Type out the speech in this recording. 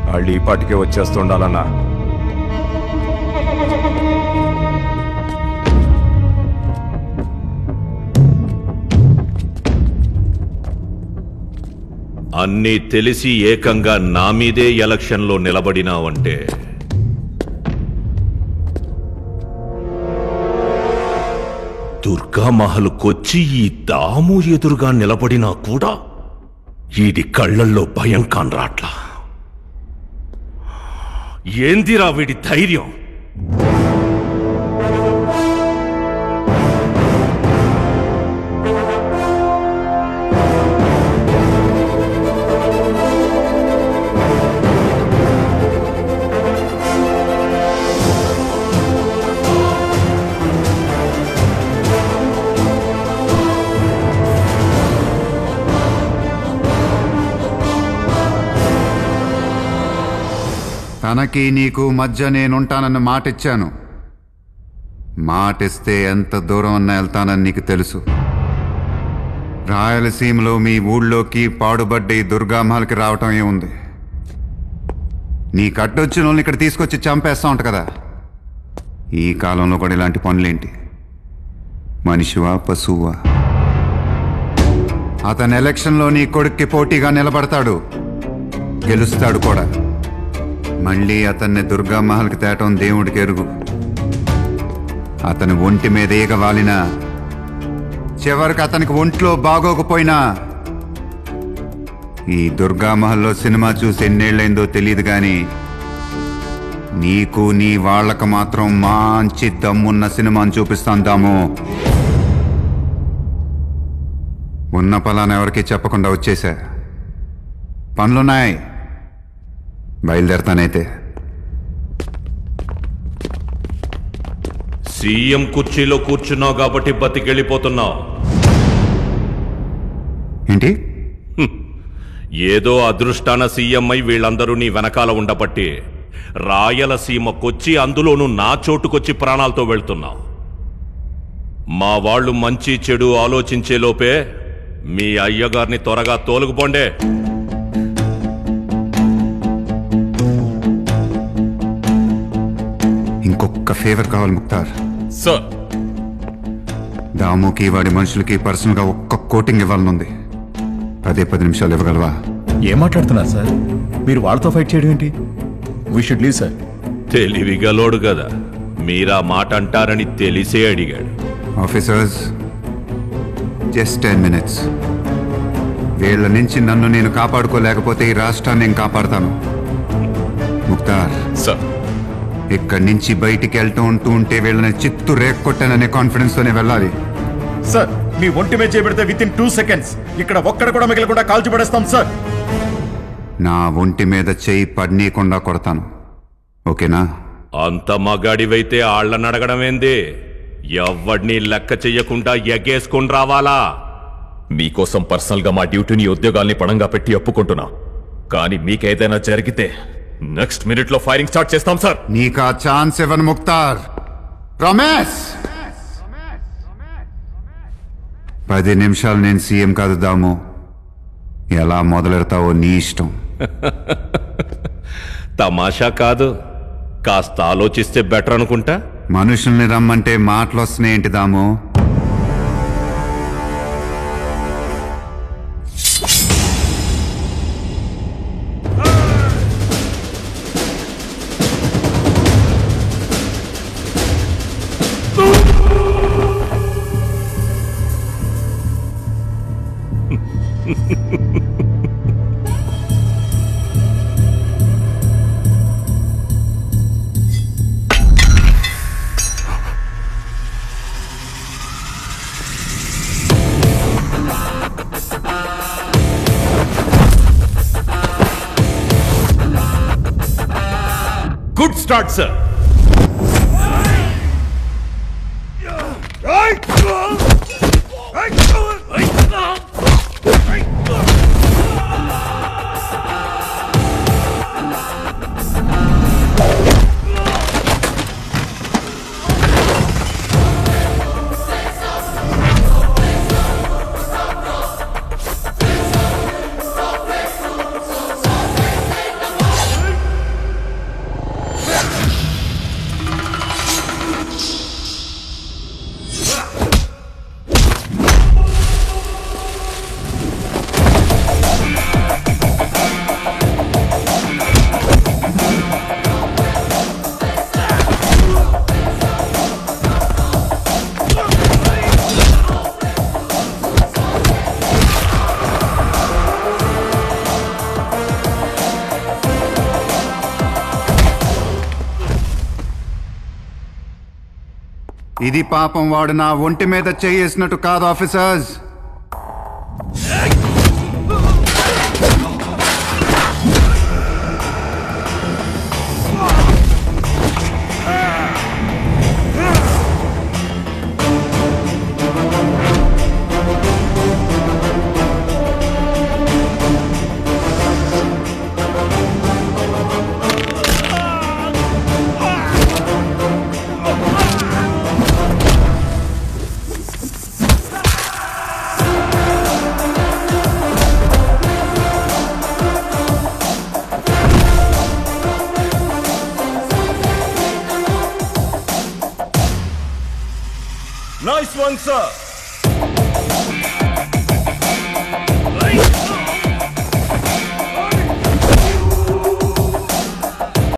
వాళ్ళు ఈ పాటికే వచ్చేస్తుండాలన్నా. అన్నీ తెలిసి ఏకంగా నా మీదే ఎలక్షన్లో నిలబడినావంటే దుర్గామహల్కొచ్చి ఈ దాము ఎదురుగా నిలబడినా కూడా ఈడి కళ్ళల్లో భయం కానరాట్లా. ఏందిరా వీడి ధైర్యం? తనకి నీకు మధ్య నేనుంటానన్న మాటిచ్చాను. మాటిస్తే ఎంత దూరం అన్నా వెళ్తానని నీకు తెలుసు. రాయలసీమలో మీ ఊళ్ళోకి పాడుబడ్డ ఈ దుర్గామహల్కి రావటం ఏముంది? నీ కట్టొచ్చిన వాళ్ళని ఇక్కడ తీసుకొచ్చి చంపేస్తా ఉంట కదా. ఈ కాలంలో కూడా ఇలాంటి పనులేంటి? మనిషివా పశువా? అతను ఎలక్షన్లో నీ కొడుక్కి పోటీగా నిలబడతాడు, గెలుస్తాడు కూడా. మళ్ళీ అతన్ని దుర్గామహల్కి తేటం దేవుడికి ఎరుగు. అతని ఒంటి మీద ఈగ వాలినా, చివరికి అతనికి ఒంట్లో బాగోకపోయినా, ఈ దుర్గామహల్లో సినిమా చూసి ఎన్నేళ్ళైందో తెలియదు కానీ నీకు నీ వాళ్ళకు మాత్రం మంచి దమ్మున్న సినిమాని చూపిస్తాను దాము. ఉన్న పలానా ఎవరికి చెప్పకుండా వచ్చేసా. పనులున్నాయి, బయలుదేరతానైతే. సీఎం కుర్చీలో కూర్చున్నావు కాబట్టి బతికెళ్ళిపోతున్నావు. ఏంటి? ఏదో అదృష్టాన సీఎం అయి వీళ్ళందరూ నీ వెనకాల ఉండబట్టి రాయలసీమకొచ్చి, అందులోనూ నా చోటుకొచ్చి ప్రాణాలతో వెళ్తున్నావు. మా వాళ్ళు మంచి చెడు ఆలోచించే లోపే మీ అయ్యగారిని త్వరగా తోలుకుపోండే. ఇంకొక ఫేవర్ కావాలి ముక్తార్. సార్, దాముకి వాడి మనుషులకి పర్సనల్గా ఒక్క కోటింగ్ ఇవ్వాలనుంది. 10 నిమిషాలు ఇవ్వగలవా? ఏం మాట్లాడుతున్నారు సార్? మీరు వాళ్ళతో ఫైట్ చేయడం ఏంటి? We should leave sir. తెలివిగలోడు కదా, మీరా మాట అంటారని తెలిసే అడిగాడు. Officers, just 10 minutes. వీళ్ళ నుంచి నన్ను నేను కాపాడుకోలేకపోతే ఈ రాష్ట్రాన్ని నేను కాపాడుతాను. ముక్తార్ సార్, ఇక్కడి నుంచి బయటికి వెళ్తూ ఉంటే వీళ్ళని చిత్తు రేక్కొట్టాననే కాన్ఫిడెన్స్ తోనే వెళ్ళాలి. సార్, మీ ఒంటి మీద చేపెడితే విత్ ఇన్ 2 seconds ఇక్కడ ఒక్కడ కూడా మిగలకుండా కాల్చి పడేస్తాం సార్. నా ఒంటి మీద చేయి పడనీయకుండా కొడతాను, ఓకేనా? అంత మగాడివైతే ఆళ్లను అడగడమేంది? ఎవ్వడిని లెక్క చెయ్యకుండా ఎగేసుకుని రావాలా? మీకోసం పర్సనల్ గా మా డ్యూటీని, ఉద్యోగాల్ని పణంగా పెట్టి ఒప్పుకుంటున్నా. కానీ మీకేదైనా జరిగితే నెక్స్ట్ మినిట్ లో ఫైరింగ్ స్టార్ట్ చేస్తాం సార్. నీకు ఆ ఛాన్స్ ఇవ్వను ముక్తార్. రమేష్, 10 నిమిషాలు నేను సీఎం కాదు దాము. ఎలా మొదలెడతావో నీ ఇష్టం. తమాషా కాదు, కాస్త ఆలోచిస్తే బెటర్ అనుకుంటా. మనుషుల్ని రమ్మంటే మాటలు వస్తున్నాయేంటి దాము? Good start sir. ఇది పాపం వాడు నా ఒంటి మీద చేసినట్టు కాదు ఆఫీసర్స్. Nice one sir.